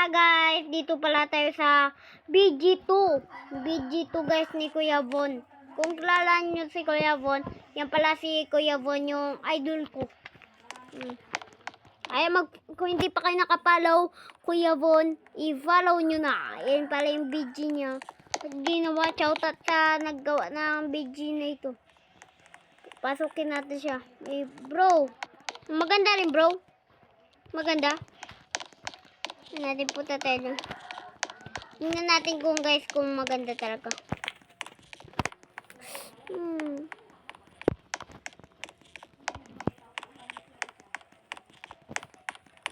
pala guys, dito pala tayo sa BG2. BG2 guys ni Kuya Von. Kung kilala nyo si Kuya Von, yan pala si Kuya Von yung idol ko. Kung hindi pa kayo nakapollow Kuya Von, i-follow nyo na. Yan pala yung BG niya. Ginawa shoutout sa naggawa ng BG na ito. Pasukin natin siya. Bro, maganda rin bro. Maganda. Natin punta tayo. Tingnan natin kung guys kung maganda talaga.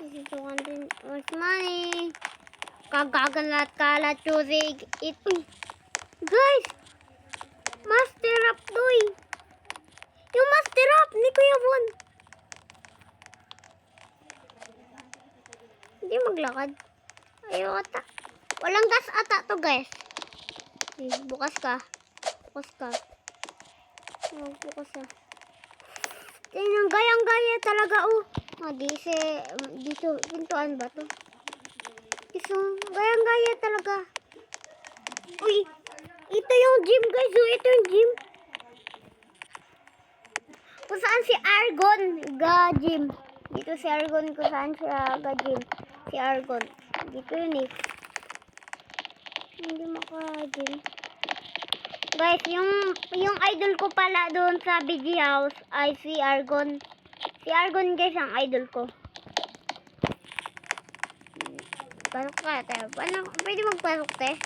Isusukan din. Where's money? Kagagan lahat kalat chusig. Guys! Master up doy. Yung master up ni Kuya Von. Hindi maglakad. Ayaw ata. Walang gas ata to guys. Bukas ka. Bukas ka. Bukas ka. Tingnan, gayang-gaya talaga oh. Dito, pintuan ba to? Gayang-gaya talaga. Uy, ito yung gym guys. Oh, ito yung gym. Kung saan si Argon ga-gym. Dito si Argon kung saan siya ga-gym. Si Argon. Dito yun eh. Hindi maka-gym. Guys, yung idol ko pala doon sa BG House ay si Argon. Si Argon guys ang idol ko. Pasok ka tayo. Pwede magpasok te?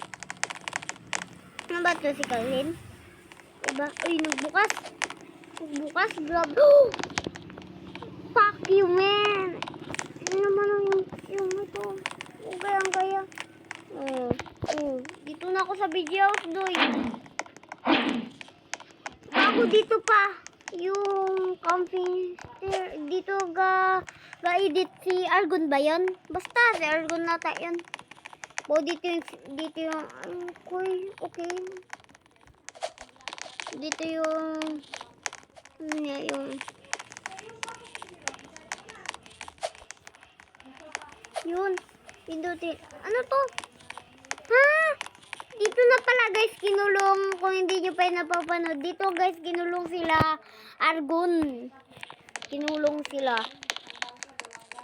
Ano ba ito si Kalin? Diba? Uy, nagbukas. Nagbukas. Grab. Oh! Fuck you, man. Ano naman yung ito? Gaya-gaya. Dito na ako sa BG House, doy. Ako dito pa. Yung comfy dito ga-edit si Argon ba yun? Basta si Argon nata yun. Dito yung okay. Dito yung yun. Pindutin. Ano to? Ha? Dito na pala guys kinulong. Kung hindi nyo pa napapanood. Dito guys kinulong sila Argon. Kinulong sila.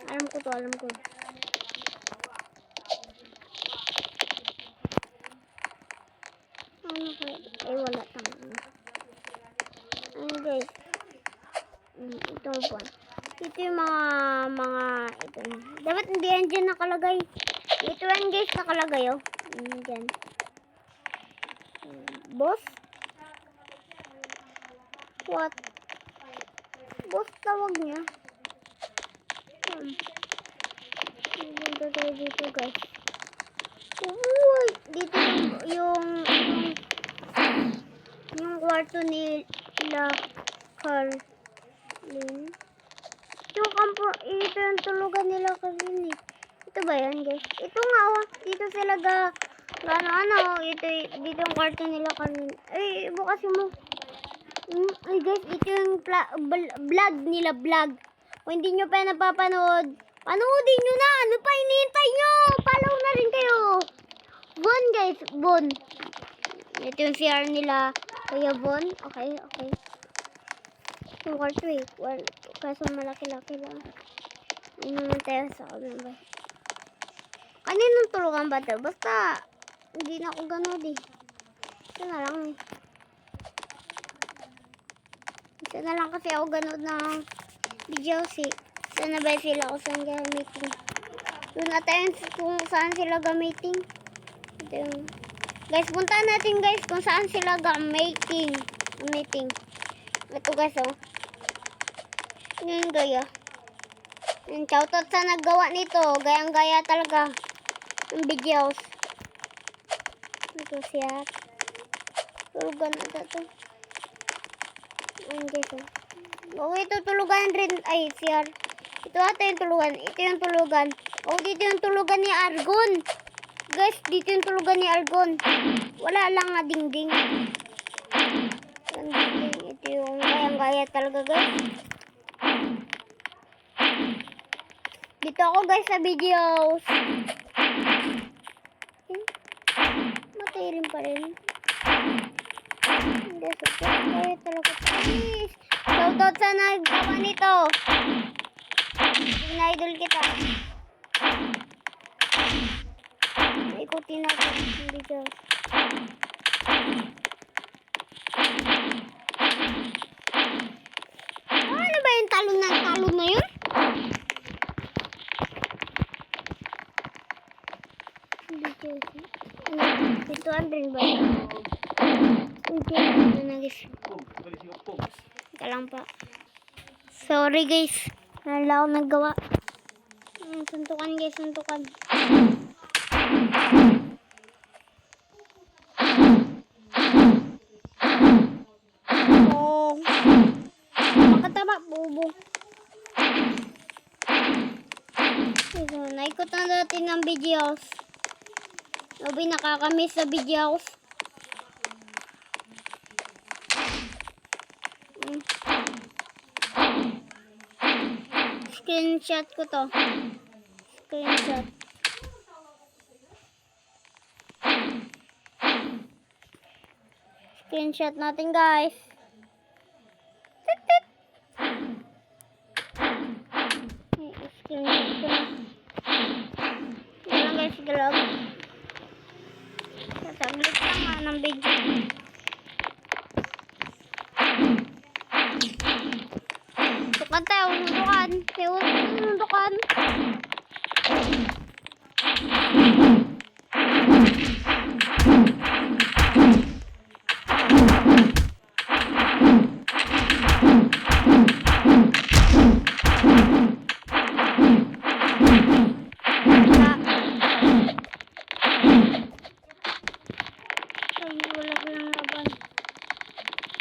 Alam ko to. Ano kaya? Wala tama. Ano guys? Ito po. Ito yung mga ito. Dapat hindi yan dyan nakalagay. Ito yan guys nakalagay oh. Dyan. Boss? What? Boss tawag niya. Dito tayo dito guys. Uy! Dito yung kwarto nila Carlin. Ito yung tulugan nila Carlin eh. Ito ba yan guys? Ito nga oh. Dito sila dito yung kwarto nila Carlin. Ay, bukasin mo. Ay guys, ito yung vlog nila vlog. Kung hindi nyo pa napapanood, panoodin nyo na. Ano pa hinihintay nyo? Follow na rin kayo. Von guys, Von. Ito yung CR nila Kuya Von. Okay. Yung kwarto eh. Kaso malaki-laki lang. Ano naman tayo sa ba? Kaninong tulugan ba ito? Basta, hindi na ako ganood eh. Ito na lang eh. Ito na lang kasi ako ganood ng videos eh. Ito na ba sila kung saan gamitin? Doon na tayo kung saan sila gamitin. Ito yung... Guys, puntaan natin guys kung saan sila gamitin. Ito guys oh. Yan gaya. Yung shoutout sa naggawa nito. Gayang-gaya talaga. Yung videos. Ito siya. Tulugan ata to. Ayan guys oh. Ito tulugan rin. Ay, siya. Ito ata yung tulugan. Ito yung tulugan. Dito yung tulugan ni Argon. Guys, dito yung tulugan ni Argon. Wala lang nga dingding. Ito yung gayang-gaya talaga guys. Dito ako guys sa videos. Matay rin pa rin. Hindi, kaya talaga. Please! Shoutout sa naggawa nito. Ina-idol kita. Ikutin natin yung video. Ano ba yung talon na yun? Pintuan rin ba yun? Hindi na nagis. Ika lang pa. Sorry guys. Nala ako naggawa. Suntukan guys, suntukan. Oh. Makataba, bubo. So, naikot na natin ng videos. Sabi nakakamiss sa videos. Screenshot ko to. Screenshot. Screenshot natin guys. Screenshot ko na. Ito lang guys, grab. Tataglit lang nga ng video. Suntukan tayo, suntukan. Suntukan. Wala ko lang laban.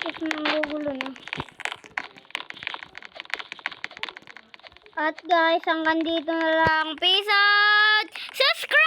Kasi nanggugulo na. At guys, hanggang dito na lang. Peace out! Subscribe!